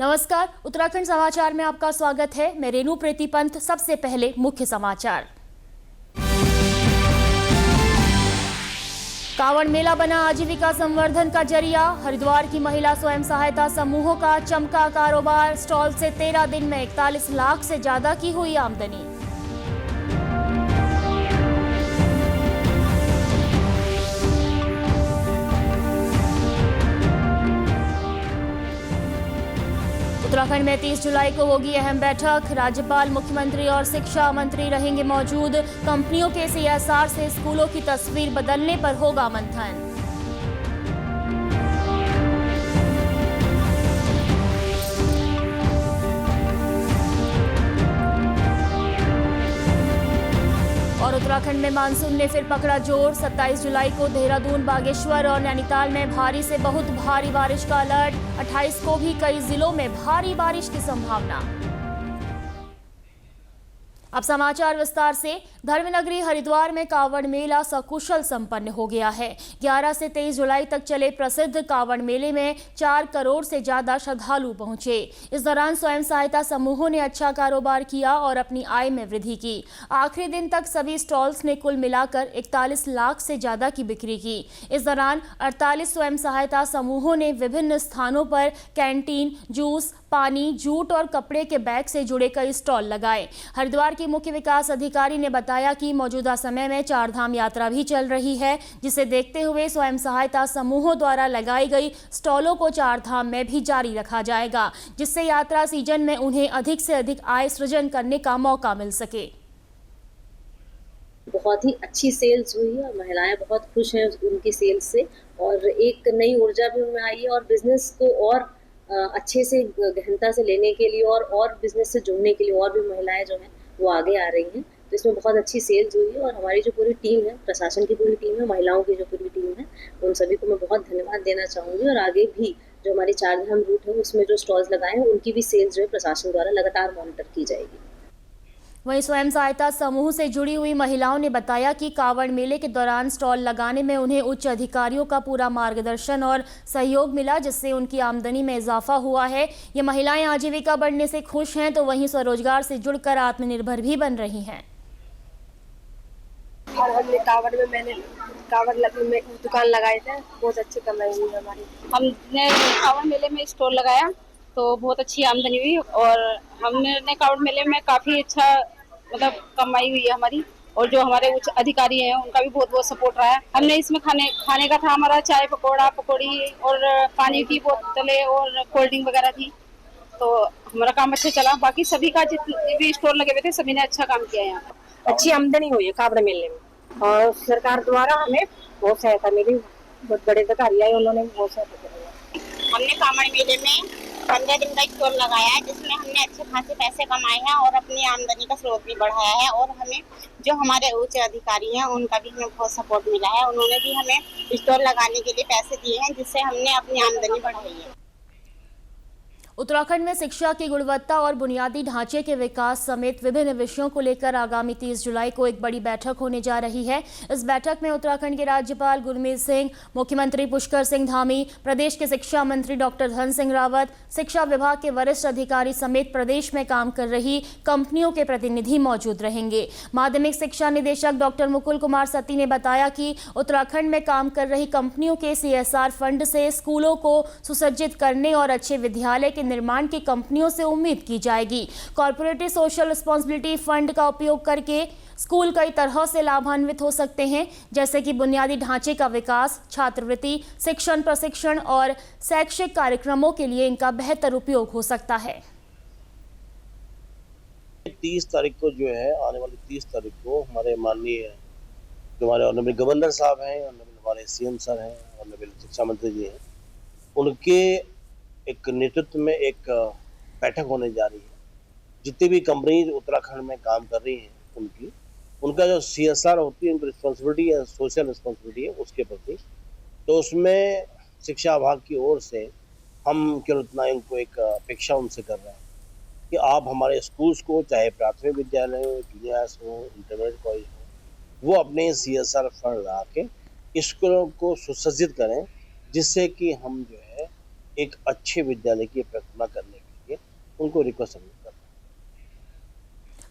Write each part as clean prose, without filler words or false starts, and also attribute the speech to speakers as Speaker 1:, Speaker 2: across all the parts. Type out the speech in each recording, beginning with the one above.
Speaker 1: नमस्कार, उत्तराखंड समाचार में आपका स्वागत है। मैं रेणु प्रीति पंत। सबसे पहले मुख्य समाचार। कांवड़ मेला बना आजीविका संवर्धन का जरिया। हरिद्वार की महिला स्वयं सहायता समूहों का चमका कारोबार। स्टॉल से 13 दिन में 41 लाख से ज्यादा की हुई आमदनी। उत्तराखंड में 30 जुलाई को होगी अहम बैठक। राज्यपाल, मुख्यमंत्री और शिक्षा मंत्री रहेंगे मौजूद। कंपनियों के CSR से स्कूलों की तस्वीर बदलने पर होगा मंथन। और उत्तराखंड में मानसून ने फिर पकड़ा जोर। 27 जुलाई को देहरादून, बागेश्वर और नैनीताल में भारी से बहुत भारी बारिश का अलर्ट। 28 को भी कई जिलों में भारी बारिश की संभावना। अब समाचार विस्तार से। धर्मनगरी हरिद्वार में कांवड़ मेला सकुशल संपन्न हो गया है। 11 से 23 जुलाई तक चले प्रसिद्ध कांवड़ मेले में 4 करोड़ से ज्यादा श्रद्धालु पहुंचे। इस दौरान स्वयं सहायता समूहों ने अच्छा कारोबार किया और अपनी आय में वृद्धि की। आखिरी दिन तक सभी स्टॉल्स ने कुल मिलाकर 41 लाख से ज्यादा की बिक्री की। इस दौरान 48 स्वयं सहायता समूहों ने विभिन्न स्थानों पर कैंटीन, जूस, पानी, जूट और कपड़े के बैग से जुड़े कई स्टॉल लगाए। हरिद्वार की मुख्य विकास अधिकारी ने बताया कि मौजूदा समय में 4 धाम यात्रा भी चल रही है, जिसे देखते हुए स्वयं सहायता समूहों द्वारा लगाई गई स्टॉलों को 4 धाम में भी जारी रखा जाएगा, जिससे यात्रा सीजन में उन्हें अधिक से अधिक आय सृजन करने का मौका मिल सके।
Speaker 2: बहुत ही अच्छी सेल्स हुई है। महिलाएं बहुत खुश हैं उनकी सेल्स से और एक नई ऊर्जा भी उनमें आई है और बिजनेस को और अच्छे से गहनता से लेने के लिए और बिजनेस से जुड़ने के लिए और भी महिलाएं जो हैं वो आगे आ रही हैं। तो इसमें बहुत अच्छी सेल्स हुई है और हमारी जो पूरी टीम है, प्रशासन की पूरी टीम है, महिलाओं की जो पूरी टीम है, उन सभी को मैं बहुत धन्यवाद देना चाहूँगी। और आगे भी जो हमारी 4 धाम रूट है उसमें जो स्टॉल्स लगाए हैं उनकी भी सेल्स जो है प्रशासन द्वारा लगातार मॉनिटर की जाएगी।
Speaker 1: वहीं स्वयं सहायता समूह से जुड़ी हुई महिलाओं ने बताया कि कांवड़ मेले के दौरान स्टॉल लगाने में उन्हें उच्च अधिकारियों का पूरा मार्गदर्शन और सहयोग मिला, जिससे उनकी आमदनी में इजाफा हुआ है। ये महिलाएं आजीविका बढ़ने से खुश हैं, तो वहीं स्वरोजगार से जुड़कर आत्मनिर्भर भी बन रही हैं।
Speaker 3: और हमने कांवड़ में दुकान लगाए थे, बहुत अच्छी कमाई हुई हमारी।
Speaker 4: हमने कांवड़ मेले में स्टॉल लगाया तो बहुत अच्छी आमदनी हुई और हमने कांवड़ मेले में काफी अच्छा कमाई हुई है हमारी। और जो हमारे उच्च अधिकारी हैं उनका भी बहुत बहुत सपोर्ट रहा है। हमने इसमें खाने का था हमारा चाय, पकौड़ा, पकौड़ी और पानी की बोतलें और कोल्ड ड्रिंक वगैरह थी, तो हमारा काम अच्छा चला। बाकी सभी का जितने भी स्टॉल लगे हुए थे सभी ने अच्छा काम किया। यहाँ
Speaker 3: अच्छी आमदनी हुई है कांवड़ मेले में और सरकार द्वारा हमें बहुत सहायता मिली। बहुत बड़े अधिकारी आए, उन्होंने बहुत सहायता की।
Speaker 5: हमने कांवड़ मेले में 15 दिन का स्टॉल लगाया है, जिसमें हमने अच्छे खासे पैसे कमाए हैं और अपनी आमदनी का स्रोत भी बढ़ाया है। और हमें जो हमारे उच्च अधिकारी हैं उनका भी हमें बहुत सपोर्ट मिला है। उन्होंने भी हमें स्टॉल लगाने के लिए पैसे दिए हैं, जिससे हमने अपनी आमदनी बढ़ाई है।
Speaker 1: उत्तराखंड में शिक्षा की गुणवत्ता और बुनियादी ढांचे के विकास समेत विभिन्न विषयों को लेकर आगामी 30 जुलाई को एक बड़ी बैठक होने जा रही है। इस बैठक में उत्तराखंड के राज्यपाल गुरमीत सिंह, मुख्यमंत्री पुष्कर सिंह धामी, प्रदेश के शिक्षा मंत्री डॉक्टर धन सिंह रावत, शिक्षा विभाग के वरिष्ठ अधिकारी समेत प्रदेश में काम कर रही कंपनियों के प्रतिनिधि मौजूद रहेंगे। माध्यमिक शिक्षा निदेशक डॉक्टर मुकुल कुमार सत्ती ने बताया कि उत्तराखंड में काम कर रही कंपनियों के CSR फंड से स्कूलों को सुसज्जित करने और अच्छे विद्यालय के निर्माण की कंपनियों से उम्मीद की जाएगी। कॉर्पोरेट सोशल रिस्पांसिबिलिटी फंड का उपयोग करके स्कूल कई तरह से लाभान्वित हो सकते हैं, जैसे कि बुनियादी ढांचे का विकास, छात्रवृत्ति, शिक्षण प्रशिक्षण और शैक्षिक कार्यक्रमों के लिए इनका बेहतर उपयोग हो सकता है।
Speaker 6: 30 तारीख को जो है, आने वाली 30 तारीख को हमारे माननीय जो हमारे ऑनरेबल गवर्नर साहब हैं, ऑनरेबल हमारे CM सर हैं, ऑनरेबल शिक्षा मंत्री जी हैं, उनके एक नेतृत्व में एक बैठक होने जा रही है। जितनी भी कंपनी उत्तराखंड में काम कर रही हैं उनका जो CSR होती है, उनकी रिस्पॉन्सिबिलिटी है, सोशल रिस्पॉन्सिबिलिटी है उसके प्रति, तो उसमें शिक्षा विभाग की ओर से हम केवल इतना उनको एक अपेक्षा उनसे कर रहे हैं कि आप हमारे स्कूल्स को, चाहे प्राथमिक विद्यालय हो, जूनियर्स हो, इंटरमीडिएट कॉलेज हो, वो अपने CSR फंड लगा के स्कूलों को सुसज्जित करें, जिससे कि हम जो है एक अच्छे विद्यालय की प्रतिमा करने के उनको रिक्वेस्ट करता हूं।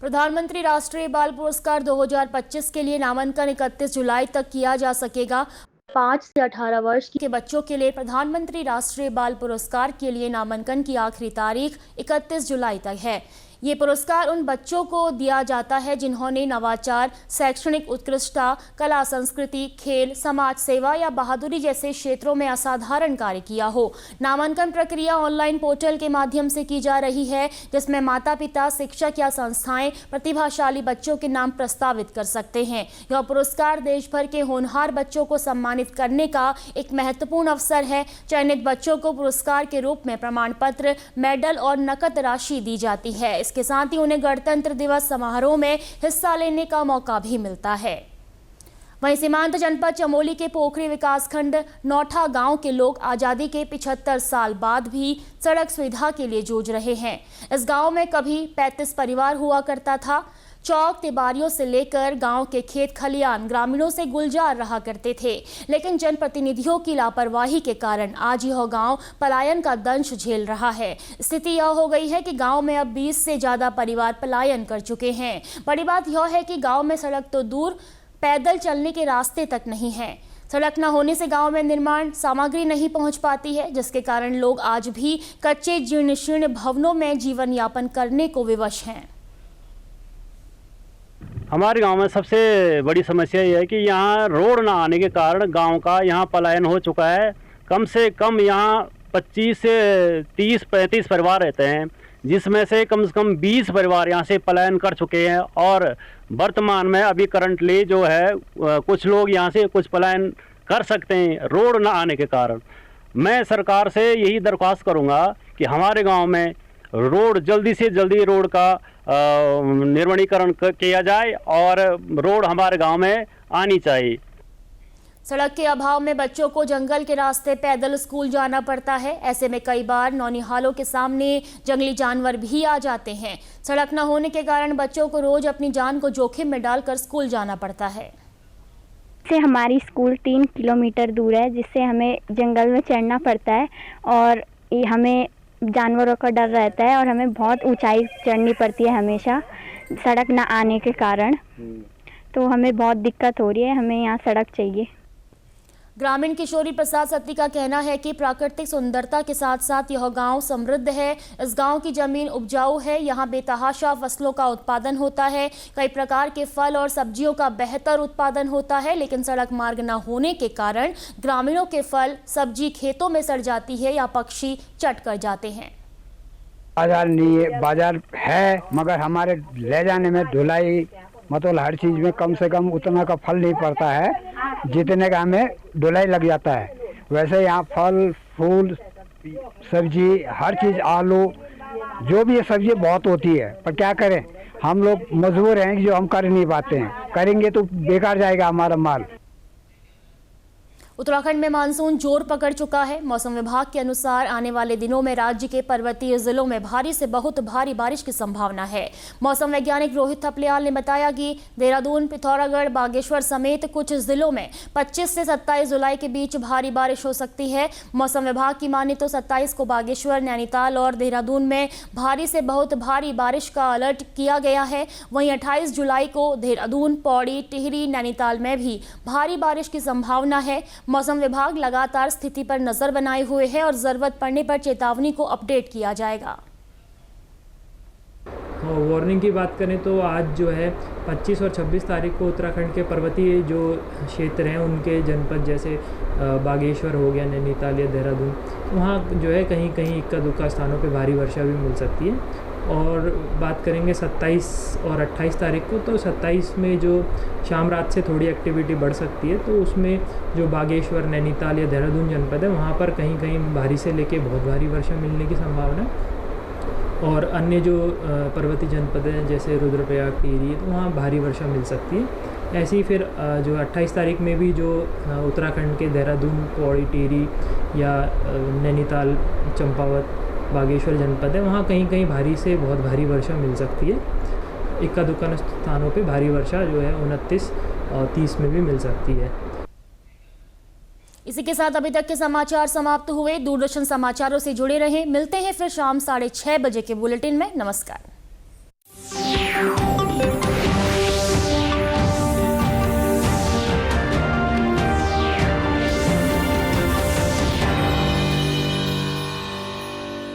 Speaker 1: प्रधानमंत्री राष्ट्रीय बाल पुरस्कार 2025 के लिए नामांकन 31 जुलाई तक किया जा सकेगा। 5 से 18 वर्ष के बच्चों के लिए प्रधानमंत्री राष्ट्रीय बाल पुरस्कार के लिए नामांकन की आखिरी तारीख 31 जुलाई तक है। ये पुरस्कार उन बच्चों को दिया जाता है जिन्होंने नवाचार, शैक्षणिक उत्कृष्टता, कला संस्कृति, खेल, समाज सेवा या बहादुरी जैसे क्षेत्रों में असाधारण कार्य किया हो। नामांकन प्रक्रिया ऑनलाइन पोर्टल के माध्यम से की जा रही है, जिसमें माता पिता, शिक्षक या संस्थाएं प्रतिभाशाली बच्चों के नाम प्रस्तावित कर सकते हैं। यह पुरस्कार देश भर के होनहार बच्चों को सम्मानित करने का एक महत्वपूर्ण अवसर है। चयनित बच्चों को पुरस्कार के रूप में प्रमाण पत्र, मेडल और नकद राशि दी जाती है। इसके साथ ही उन्हें गणतंत्र दिवस समारोह में हिस्सा लेने का मौका भी मिलता है। वहीं सीमांत जनपद चमोली के पोखरी विकासखंड नौठा गांव के लोग आज़ादी के 75 साल बाद भी सड़क सुविधा के लिए जूझ रहे हैं। इस गांव में कभी 35 परिवार हुआ करता था। चौक तिबारियों से लेकर गांव के खेत खलियान ग्रामीणों से गुलजार रहा करते थे, लेकिन जनप्रतिनिधियों की लापरवाही के कारण आज यह गांव पलायन का दंश झेल रहा है। स्थिति यह हो गई है कि गांव में अब 20 से ज़्यादा परिवार पलायन कर चुके हैं। बड़ी बात यह है कि गांव में सड़क तो दूर, पैदल चलने के रास्ते तक नहीं है। सड़क न होने से गांव में निर्माण सामग्री नहीं पहुंच पाती है, जिसके कारण लोग आज भी कच्चे जीर्ण शीर्ण भवनों में जीवन यापन करने को विवश हैं।
Speaker 7: हमारे गांव में सबसे बड़ी समस्या ये है कि यहाँ रोड ना आने के कारण गांव का यहाँ पलायन हो चुका है। कम से कम यहाँ 25 से 30-35 परिवार रहते हैं, जिसमें से कम 20 परिवार यहाँ से पलायन कर चुके हैं। और वर्तमान में अभी करंटली जो है कुछ लोग यहाँ से कुछ पलायन कर सकते हैं रोड ना आने के कारण। मैं सरकार से यही दरख्वास्त करूँगा कि हमारे गाँव में रोड जल्दी से जल्दी रोड का निर्माणीकरण किया जाए और रोड हमारे गांव में आनी चाहिए।
Speaker 1: सड़क के अभाव में बच्चों को जंगल के रास्ते पैदल स्कूल जाना पड़ता है। ऐसे में कई बार नौनिहालों के सामने जंगली जानवर भी आ जाते हैं। सड़क न होने के कारण बच्चों को रोज अपनी जान को जोखिम में डालकर स्कूल जाना पड़ता है।
Speaker 8: से हमारी स्कूल 3 किलोमीटर दूर है, जिससे हमें जंगल में चढ़ना पड़ता है और हमें जानवरों का डर रहता है और हमें बहुत ऊंचाई चढ़नी पड़ती है हमेशा सड़क ना आने के कारण। तो हमें बहुत दिक्कत हो रही है, हमें यहाँ सड़क चाहिए।
Speaker 1: ग्रामीण किशोरी प्रसाद सत्ती का कहना है कि प्राकृतिक सुंदरता के साथ साथ यह गांव समृद्ध है। इस गांव की जमीन उपजाऊ है, यहाँ बेतहाशा फसलों का उत्पादन होता है। कई प्रकार के फल और सब्जियों का बेहतर उत्पादन होता है, लेकिन सड़क मार्ग न होने के कारण ग्रामीणों के फल सब्जी खेतों में सड़ जाती है या पक्षी चट कर जाते हैं।
Speaker 9: बाजार नहीं है, बाजार है मगर हमारे ले जाने में ढुलाई मतलब हर चीज में कम से कम उतना का फल नहीं पड़ता है जितने का हमें ढुलाई लग जाता है। वैसे यहाँ फल फूल सब्जी हर चीज आलू जो भी सब्जी बहुत होती है, पर क्या करें हम लोग मजबूर हैं जो हम कर नहीं पाते हैं। करेंगे तो बेकार जाएगा हमारा माल।
Speaker 1: उत्तराखंड में मानसून जोर पकड़ चुका है। मौसम विभाग के अनुसार आने वाले दिनों में राज्य के पर्वतीय जिलों में भारी से बहुत भारी बारिश की संभावना है। मौसम वैज्ञानिक रोहित थपलियाल ने बताया कि देहरादून, पिथौरागढ़, बागेश्वर समेत कुछ जिलों में 25 से 27 जुलाई के बीच भारी बारिश हो सकती है। मौसम विभाग की माने तो 27 को बागेश्वर, नैनीताल और देहरादून में भारी से बहुत भारी बारिश का अलर्ट किया गया है। वहीं 28 जुलाई को देहरादून, पौड़ी, टिहरी, नैनीताल में भी भारी बारिश की संभावना है। मौसम विभाग लगातार स्थिति पर नजर बनाए हुए है और जरूरत पड़ने पर चेतावनी को अपडेट किया जाएगा।
Speaker 10: वार्निंग की बात करें तो आज जो है 25 और 26 तारीख को उत्तराखंड के पर्वतीय जो क्षेत्र हैं उनके जनपद जैसे बागेश्वर हो गया, नैनीताल या देहरादून, वहाँ जो है कहीं कहीं इक्का दुक्का स्थानों पे भारी वर्षा भी मिल सकती है। और बात करेंगे 27 और 28 तारीख को, तो 27 में जो शाम रात से थोड़ी एक्टिविटी बढ़ सकती है, तो उसमें जो बागेश्वर, नैनीताल या देहरादून जनपद है वहाँ पर कहीं कहीं भारी से लेके बहुत भारी वर्षा मिलने की संभावना है। और अन्य जो पर्वतीय जनपद हैं जैसे रुद्रप्रयाग, टिहरी, तो वहाँ भारी वर्षा मिल सकती है। ऐसे ही फिर जो 28 तारीख में भी जो उत्तराखंड के देहरादून, पौड़ी, टिहरी या नैनीताल, चंपावत, बागेश्वर जनपद है वहाँ कहीं कहीं भारी से बहुत भारी वर्षा मिल सकती है। इक्का दुक्का स्थानों पे भारी वर्षा जो है 29 और 30 में भी मिल सकती है।
Speaker 1: इसी के साथ अभी तक के समाचार समाप्त हुए। दूरदर्शन समाचारों से जुड़े रहें। मिलते हैं फिर शाम 6:30 बजे के बुलेटिन में। नमस्कार।